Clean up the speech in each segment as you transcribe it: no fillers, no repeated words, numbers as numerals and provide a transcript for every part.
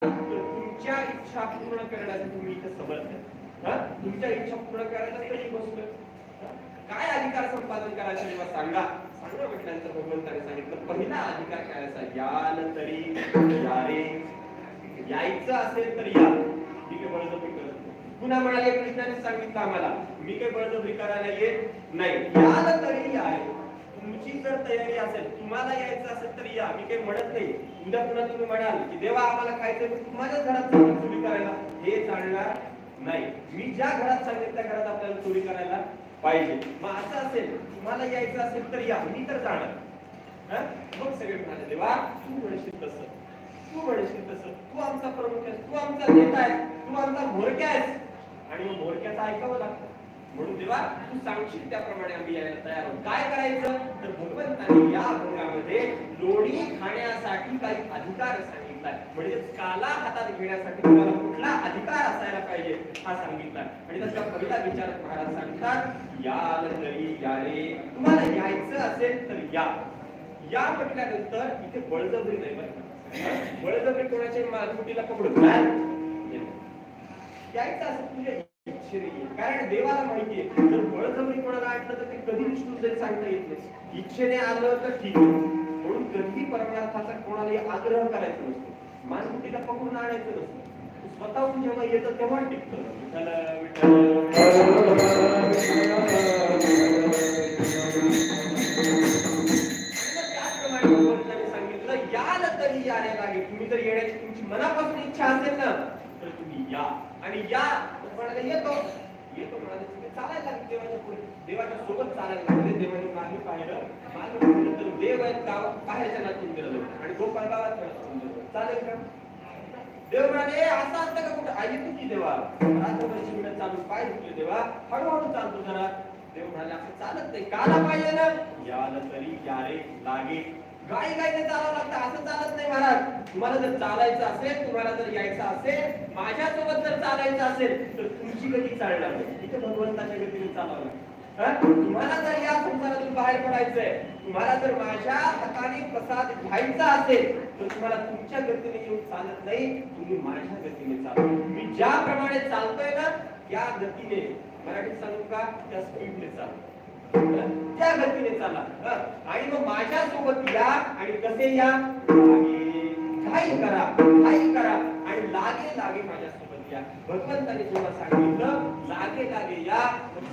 तुमच्या इच्छा पूर्ण करण्यासाठी तुम्ही इथे समर्थ आहे. तुमच्या इच्छा पूर्ण करायला कधी बसलोय? काय अधिकार संपादन करायचा तेव्हा सांगा. सांगा म्हटल्यानंतर भगवंताने सांगितलं पहिला अधिकार काय असा, याल तरी या रे. यायचं असेल तर या. मी काही बळजबरी करत नाही. पुन्हा म्हणाले कृष्णाने सांगितलं आम्हाला, मी काही बळजबरी करायला येत नाही. याल तरी या रे. तुमची जर तयारी असेल, तुम्हाला यायचं असेल तर या. मी काही म्हणत नाही. उद्या पुन्हा तुम्ही म्हणाल की देवा आम्हाला खायचंय पण तुम्हाच्याच घरात चोरी करायला, हे चालणार नाही. मी ज्या घरात सांगितलं त्या घरात आपल्याला चोरी करायला पाहिजे. मग असं असेल, तुम्हाला यायचं असेल तर या, मी तर जाणार. मग सगळे म्हणाले देवा तू म्हणशील तसं, तू म्हणशील तसं. तू आमचा प्रमुख आहेस, तू आमचा नेता आहेस, तू आमचा म्होरक्या आहेस. आणि मग म्होरक्याचं ऐकावं लागतं. म्हणून देवा तू सांगशील त्याप्रमाणे आम्ही यायला तयार आहोत. काय करायचं तर भगवंताने या भोगामध्ये लोणी खाण्यासाठी काही अधिकार सांगितलाय. म्हणजे काला हातात घेण्यासाठी तुम्हाला कुठला अधिकार असायला पाहिजे हा सांगितलाय. आणि त्याचा पहिला विचार महाराज सांगतात, याल तरी या रे. तुम्हाला यायचं असेल तर या. या म्हटल्यानंतर इथे बळजबरी नाही बरं. बळजबरी कोणाच्या मालमुठीला पकडून यायचं असेल तुझ्या इच्छेने. कारण देवाला माहितीये जर बळजबरी कोणाला आणलं तर ते कधी निष्ठून जाईल सांगता येत नाही. इच्छेने आलं तर ठीक आहे. म्हणून कधी परमार्थाचा कोणालाही आग्रह करायचा नसतो, मानमुठीला पकडून आणायचं नसतं. स्वतःहून जेव्हा येतं तेव्हा टिकतं. त्याचप्रमाणे भगवंताने सांगितलं याल तरी यायला लागेल. तुम्ही जर येण्याची तुमची मनापासून इच्छा असेल ना तर तुम्ही या. आणि या म्हणाले येतो येतो म्हणाले तुम्ही चालायला लागले देवाच्या पुढे, देवाच्या सोबत चालायला लागले. देवाने मागे पाहिलं, मागे पाहिलं तर देव आहेत गाव बाहेरच्या नातून गेलो आणि गोपाळ गावात चालेल का? देव म्हणाले असं असतं का कुठं आई तुझी देवा रात्रभरची मिळत चालू पाय दुखले देवा हळूहळू चालतो जरा. देव म्हणाले असं चालत नाही. काला पाहिजे ना याल तरी या रे लागे. गाई गाईने चालावं लागतं, असं चालत नाही महाराज. तुम्हाला जर चालायचं असेल, तुम्हाला जर यायचं असेल, माझ्यासोबत जर चालायचं असेल तर तुमची गती चालणार नाही. इथे भगवंताच्या गतीने चालावं लागतं. तुम्हाला जर या संसारातून बाहेर पडायचंय, तुम्हाला जर माझ्या हाताने प्रसाद घ्यायचा असेल तर तुम्हाला तुमच्या गतीने येऊन चालत नाही, तुम्ही माझ्या गतीने चाला. मी ज्याप्रमाणे चालतोय ना त्या गतीने, मराठीत सांगू का, त्या स्पीडने चाला, त्या गतीने चाला. आणि मग माझ्या सोबत या. आणि कसे या? घाई करा, घाई करा आणि लागे लागे माझ्या सोबत या. भगवंताने जेव्हा सांगितलं लागे लागे या,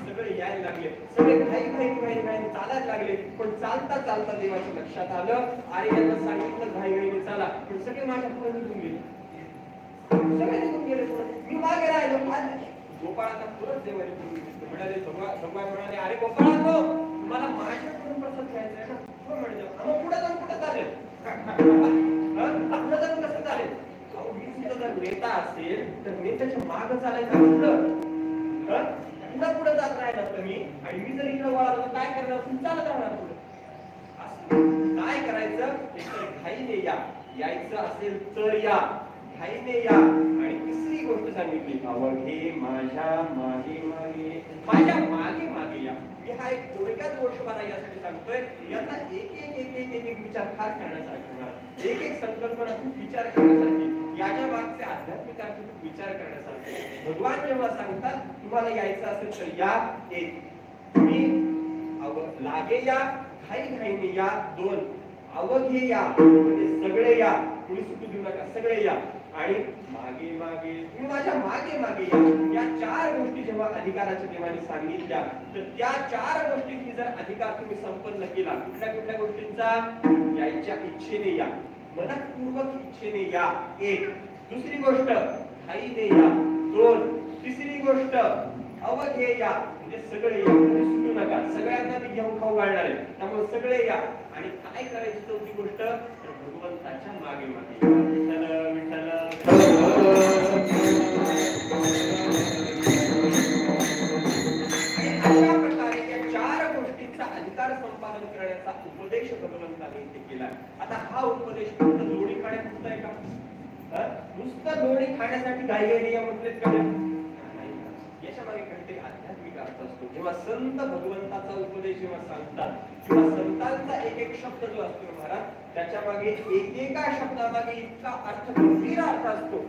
सगळे यायला लागले. सगळे घाई घाई घाई घाई चालायला लागले. पण चालता चालता देवाच्या लक्षात आलं, अरे यांना सांगितलं घाई घाईने चाला, पण सगळे माझ्या पुढे निघून गेले. सगळे निघून गेले. मी मागे राहिलो. गोपाळाचा परत देवाने म्हणाले, भगवान म्हणाले, अरे गोपाळांनो तुम्हाला माझ्याकडून प्रसाद घ्यायचा आहे ना. म्हणजे पुढे जाऊन कुठे चालेल? पुढे जाऊन कसं चालेल? मी सुद्धा जर नेता असेल तर नेत्याच्या मागं चालायचं पुढं. पुढे जात राहिला तुम्ही आणि मी जर इकडे वळालो तर काय करणार? तुम्ही चालत राहणार पुढे. असं काय करायचं? एकतर घाईने या. यायचं असेल तर या, घाईने या. आणि तिसरी गोष्ट सांगितली, अवघे माझ्या मागे मागे, माझ्या मागे मागे या. मी हा एक थोडक्यात गोष्ट मला यासाठी सांगतोय, याचा एक एक एक एक एक एक विचार फार करण्यासारखा, एक एक संकल्पना खूप विचार करण्यासारखी, याच्या मागचे आध्यात्मिक अर्थ खूप विचार करण्यासारखे. भगवान जेव्हा सांगतात तुम्हाला यायचं असेल तर या, एक. तुम्ही लागे या, घाई घाईने या, दोन. अवघे या म्हणजे सगळे या, तुम्ही सुटू देऊ नका, सगळे या. आणि मागे मागे, तुम्ही माझ्या मागे मागे या. या चार गोष्टी जेव्हा अधिकाराच्या देवाने सांगितल्या तर त्या चार गोष्टींची जर अधिकार तुम्ही संपन्न केला, कुठल्या कुठल्या गोष्टींचा? यायच्या इच्छेने या, मनपूर्वक इच्छेने या, एक. दुसरी गोष्ट घाईने या, दोन. तिसरी गोष्ट अवघे या म्हणजे सगळे या, तुम्ही सुटू नका, सगळ्यांना मी घेऊन खाऊ घालणार आहे, त्यामुळे सगळे या. आणि काय करायची चौथी गोष्ट? तर भगवंताच्या मागे मागे. विठ्ठल विठ्ठल. अशा प्रकारे या चार गोष्टींचा अधिकार संपादन करण्याचा उपदेश भगवंताने इथे केला. आता हा उपदेश फक्त लोणी खाण्यापुरता आहे का? नुसतं लोणी खाण्यासाठी घाई घाई म्हटलेत का? याच्या मागे काहीतरी आध्यात्मिक अर्थ असतो. जेव्हा संत भगवंताचा उपदेश जेव्हा सांगतात किंवा संतांचा एक एक शब्द जो असतो महाराज त्याच्या मागे एकेका शब्दामागे इतका अर्थ गंभीर अर्थ असतो